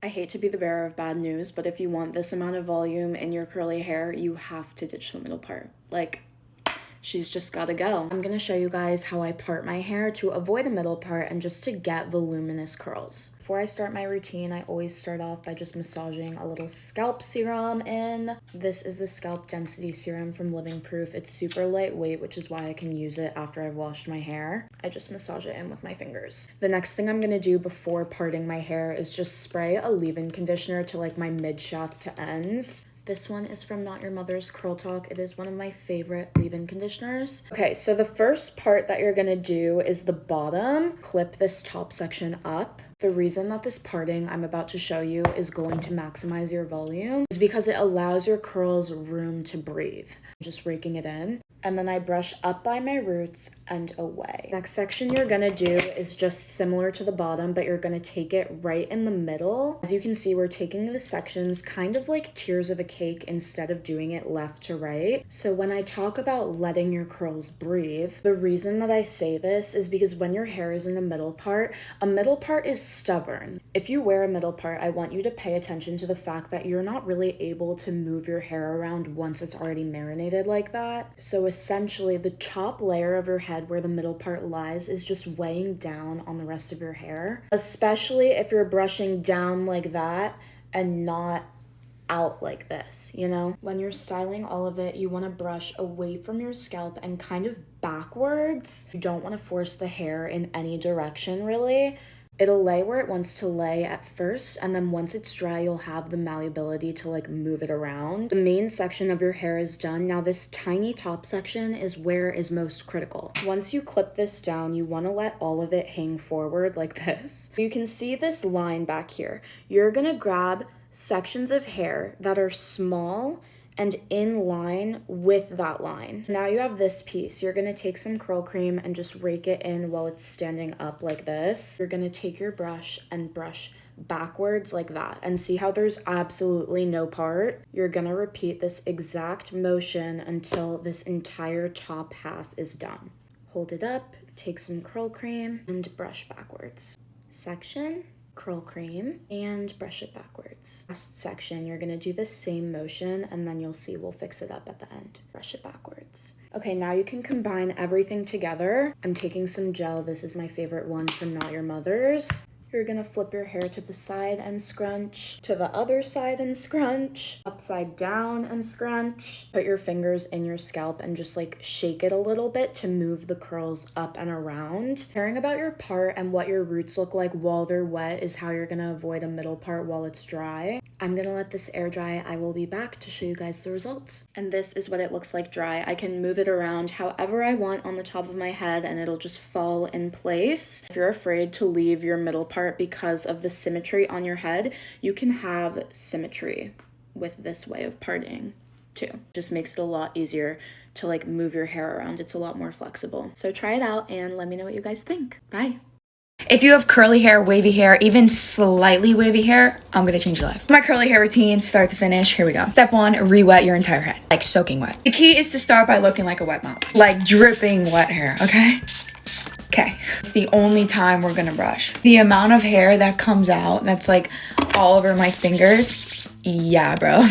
I hate to be the bearer of bad news, but if you want this amount of volume in your curly hair, you have to ditch the middle part. Like, she's just gotta go. I'm gonna show you guys how I part my hair to avoid a middle part and just to get voluminous curls. Before I start my routine, I always start off by just massaging a little scalp serum in. This is the Scalp Density Serum from Living Proof. It's super lightweight, which is why I can use it after I've washed my hair. I just massage it in with my fingers. The next thing I'm gonna do before parting my hair is just spray a leave-in conditioner to like my mid-shaft to ends. This one is from Not Your Mother's Curl Talk. It is one of my favorite leave-in conditioners. Okay, so the first part that you're gonna do is the bottom. Clip this top section up. The reason that this parting I'm about to show you is going to maximize your volume is because it allows your curls room to breathe. Just raking it in. And then I brush up by my roots and away. Next section you're gonna do is just similar to the bottom, but you're gonna take it right in the middle. As you can see, we're taking the sections kind of like tiers of a cake instead of doing it left to right. So when I talk about letting your curls breathe, the reason that I say this is because when your hair is in the middle part, a middle part is stubborn. If you wear a middle part, I want you to pay attention to the fact that you're not really able to move your hair around once it's already marinated like that. So essentially the top layer of your head where the middle part lies is just weighing down on the rest of your hair, especially if you're brushing down like that and not out like this, you know? When you're styling all of it, you want to brush away from your scalp and kind of backwards. You don't want to force the hair in any direction really. It'll lay where it wants to lay at first, and then once it's dry, you'll have the malleability to like move it around. The main section of your hair is done. Now this tiny top section is where is most critical. Once you clip this down, you want to let all of it hang forward like this. You can see this line back here. You're gonna grab sections of hair that are small and in line with that line. Now you have this piece. You're gonna take some curl cream and just rake it in while it's standing up like this. You're gonna take your brush and brush backwards like that, and see how there's absolutely no part? You're gonna repeat this exact motion until this entire top half is done. Hold it up, take some curl cream and brush backwards. Section, curl cream, and brush it backwards. Last section, you're gonna do the same motion and then you'll see we'll fix it up at the end. Brush it backwards. Okay, now you can combine everything together. I'm taking some gel. This is my favorite one from Not Your Mother's. You're gonna flip your hair to the side and scrunch, to the other side and scrunch, upside down and scrunch. Put your fingers in your scalp and just like shake it a little bit to move the curls up and around. Caring about your part and what your roots look like while they're wet is how you're gonna avoid a middle part while it's dry. I'm gonna let this air dry. I will be back to show you guys the results. And this is what it looks like dry. I can move it around however I want on the top of my head and it'll just fall in place. If you're afraid to leave your middle part because of the symmetry on your head, you can have symmetry with this way of parting too. Just makes it a lot easier to like move your hair around. It's a lot more flexible. So try it out and let me know what you guys think. Bye. If you have curly hair, wavy hair, even slightly wavy hair, I'm gonna change your life. My curly hair routine, start to finish, here we go. Step 1, re-wet your entire head, like soaking wet. The key is to start by looking like a wet mop, like dripping wet hair, okay? Okay, it's the only time we're gonna brush. The amount of hair that comes out, that's like all over my fingers, yeah, bro.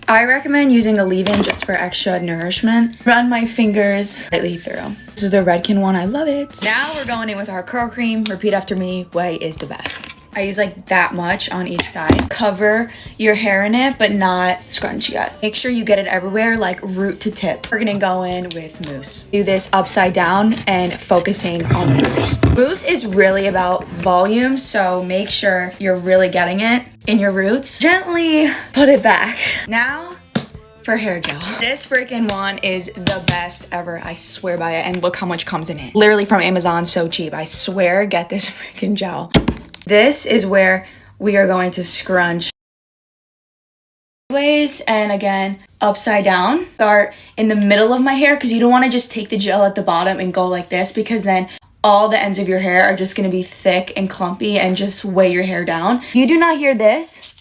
I recommend using a leave-in just for extra nourishment. Run my fingers slightly through. This is the Redken one, I love it. Now we're going in with our curl cream. Repeat after me, way is the best. I use like that much on each side. Cover your hair in it, but not scrunch yet. Make sure you get it everywhere, like root to tip. We're gonna go in with mousse. Do this upside down and focusing on the mousse. Mousse is really about volume, so make sure you're really getting it in your roots. Gently put it back. Now, for hair gel. This freaking one is the best ever. I swear by it. And look how much comes in it. Literally from Amazon, so cheap. I swear, get this freaking gel. This is where we are going to scrunch ways, and again, upside down. Start in the middle of my hair because you don't want to just take the gel at the bottom and go like this, because then all the ends of your hair are just going to be thick and clumpy and just weigh your hair down. You do not hear this,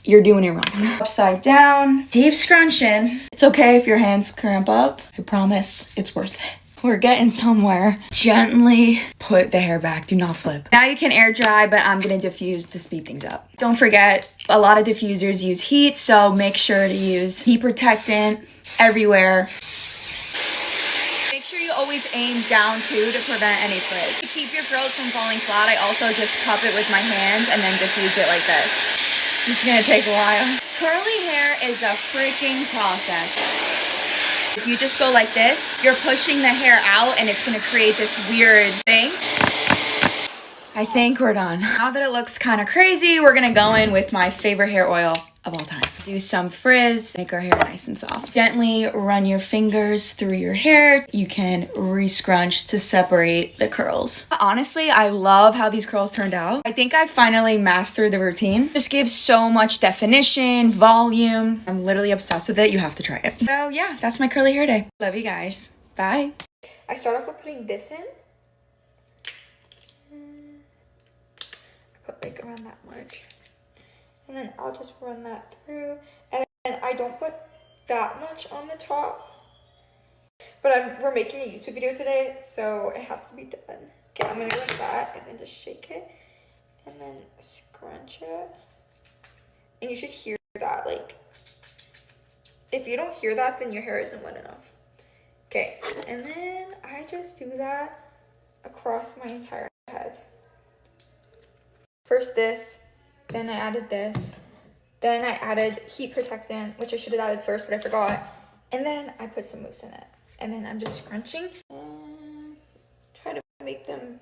you're doing it wrong. Upside down, keep scrunching. It's okay if your hands cramp up. I promise it's worth it. We're getting somewhere. Gently put the hair back. Do not flip. Now you can air dry, but I'm gonna diffuse to speed things up. Don't forget, a lot of diffusers use heat, so make sure to use heat protectant everywhere. Make sure you always aim down too to prevent any frizz. To keep your curls from falling flat, I also just cup it with my hands and then diffuse it like this. This is gonna take a while. Curly hair is a freaking process. If you just go like this, you're pushing the hair out and it's gonna create this weird thing. I think we're done. Now that it looks kind of crazy, we're gonna go in with my favorite hair oil of all time. Do some frizz, make our hair nice and soft. Gently run your fingers through your hair. You can re-scrunch to separate the curls. Honestly, I love how these curls turned out. I think I finally mastered the routine. Just gives so much definition, volume. I'm literally obsessed with it. You have to try it. So yeah, that's my curly hair day. Love you guys. Bye. I start off with putting this in. I put like around that much. And then I'll just run that through. And then I don't put that much on the top. But we're making a YouTube video today, so it has to be done. Okay, I'm gonna go like that and then just shake it. And then scrunch it. And you should hear that, like, if you don't hear that, then your hair isn't wet enough. Okay, and then I just do that across my entire head. First this. Then I added this. Then I added heat protectant, which I should have added first, but I forgot. And then I put some mousse in it. And then I'm just scrunching and try to make them.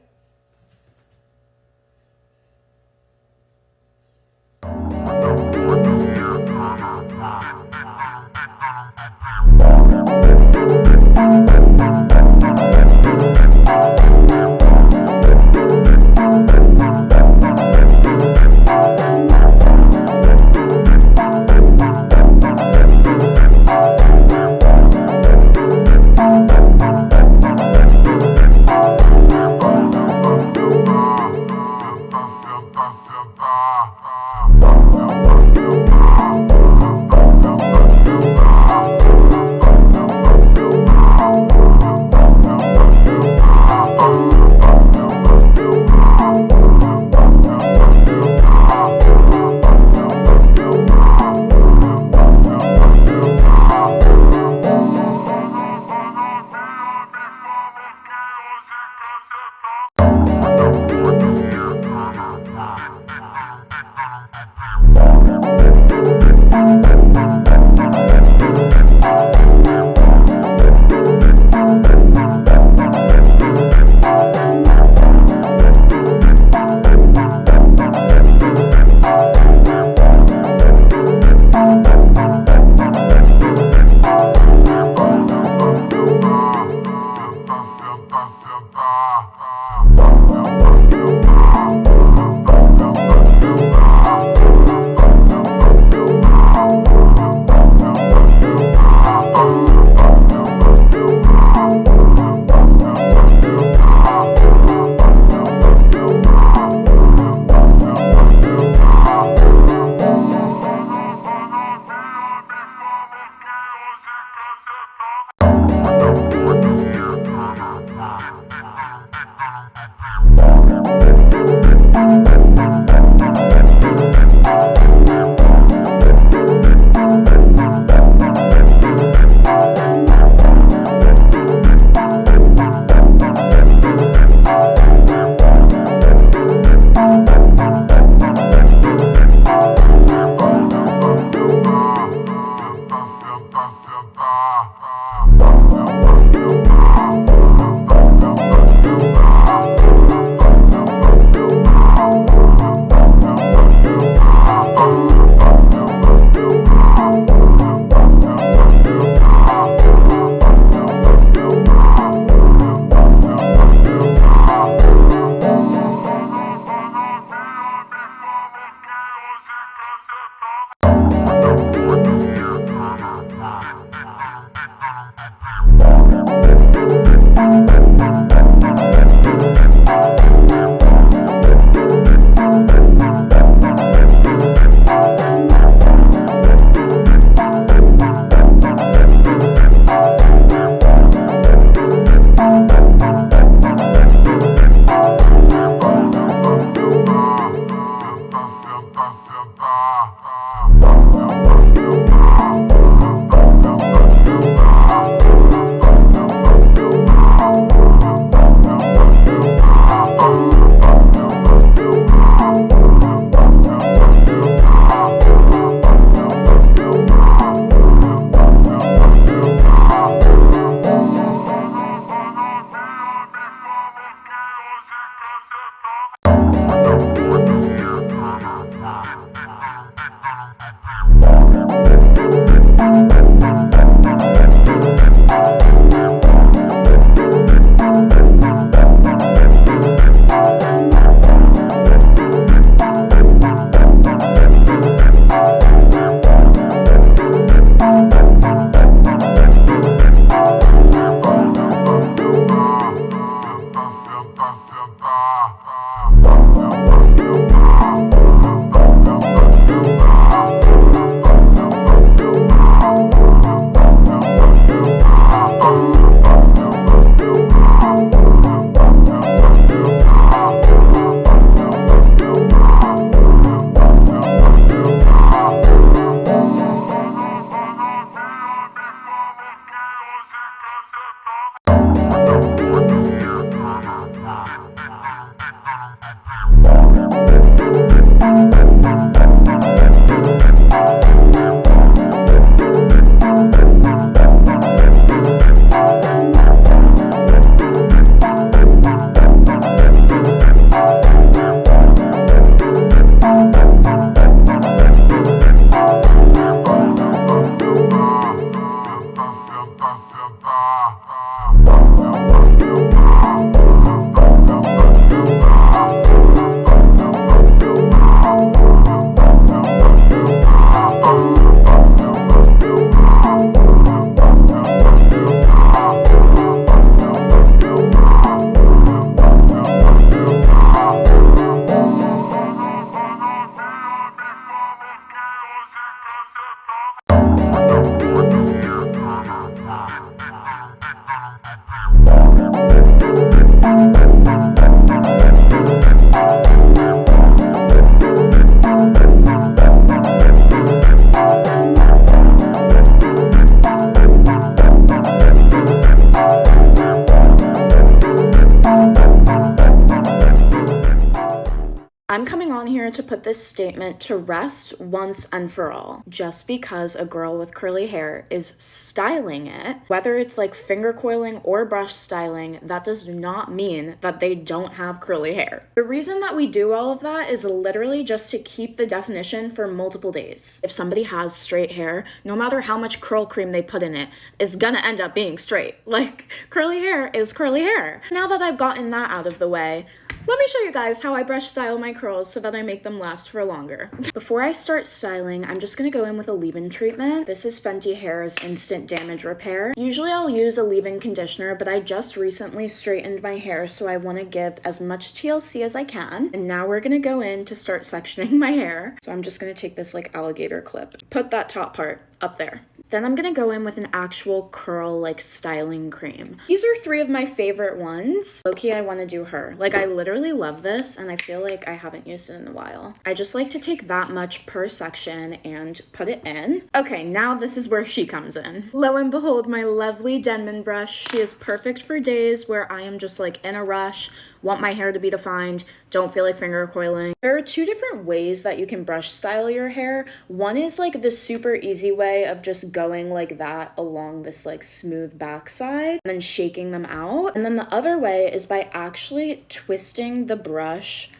I'm coming on here to put this statement to rest once and for all. Just because a girl with curly hair is styling it, whether it's like finger coiling or brush styling, that does not mean that they don't have curly hair. The reason that we do all of that is literally just to keep the definition for multiple days. If somebody has straight hair, no matter how much curl cream they put in it, it's gonna end up being straight. Like, curly hair is curly hair. Now that I've gotten that out of the way, let me show you guys how I brush style my curls so that I make them last for longer. Before I start styling, I'm just gonna go in with a leave-in treatment. This is Fenty Hair's Instant Damage Repair. Usually I'll use a leave-in conditioner, but I just recently straightened my hair, so I wanna give as much TLC as I can. And now we're gonna go in to start sectioning my hair. So I'm just gonna take this like alligator clip, put that top part up there. Then I'm gonna go in with an actual curl like styling cream. These are 3 of my favorite ones. Low-key, I wanna do her. Like, I literally love this and I feel like I haven't used it in a while. I just like to take that much per section and put it in. Okay, now this is where she comes in. Lo and behold, my lovely Denman brush. She is perfect for days where I am just like in a rush, want my hair to be defined, don't feel like finger coiling. There are 2 different ways that you can brush style your hair. One is like the super easy way of just going like that along this like smooth backside and then shaking them out. And then the other way is by actually twisting the brush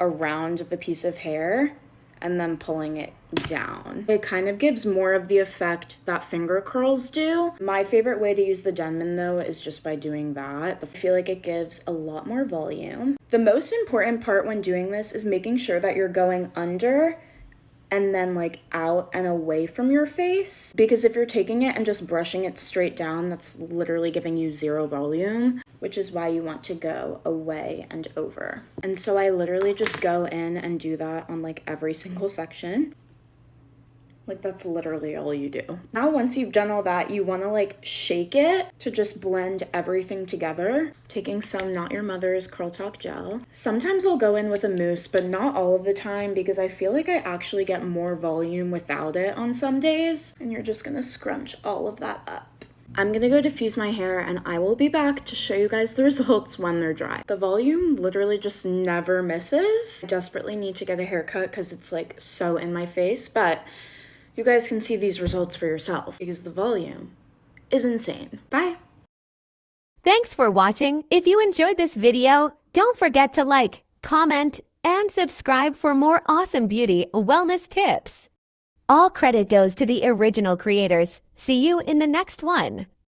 around the piece of hair and then pulling it down. It kind of gives more of the effect that finger curls do. My favorite way to use the Denman though is just by doing that. I feel like it gives a lot more volume. The most important part when doing this is making sure that you're going under and then like out and away from your face, because if you're taking it and just brushing it straight down, that's literally giving you 0 volume, which is why you want to go away and over. And so I literally just go in and do that on like every single section. Like, that's literally all you do. Now, once you've done all that, you want to like shake it to just blend everything together. Taking some Not Your Mother's Curl Talk gel. Sometimes I'll go in with a mousse, but not all of the time because I feel like I actually get more volume without it on some days. And you're just gonna scrunch all of that up. I'm gonna go diffuse my hair and I will be back to show you guys the results when they're dry. The volume literally just never misses. I desperately need to get a haircut because it's like so in my face, but you guys can see these results for yourself because the volume is insane. Bye. Thanks for watching. If you enjoyed this video, don't forget to like, comment, and subscribe for more awesome beauty wellness tips. All credit goes to the original creators. See you in the next one.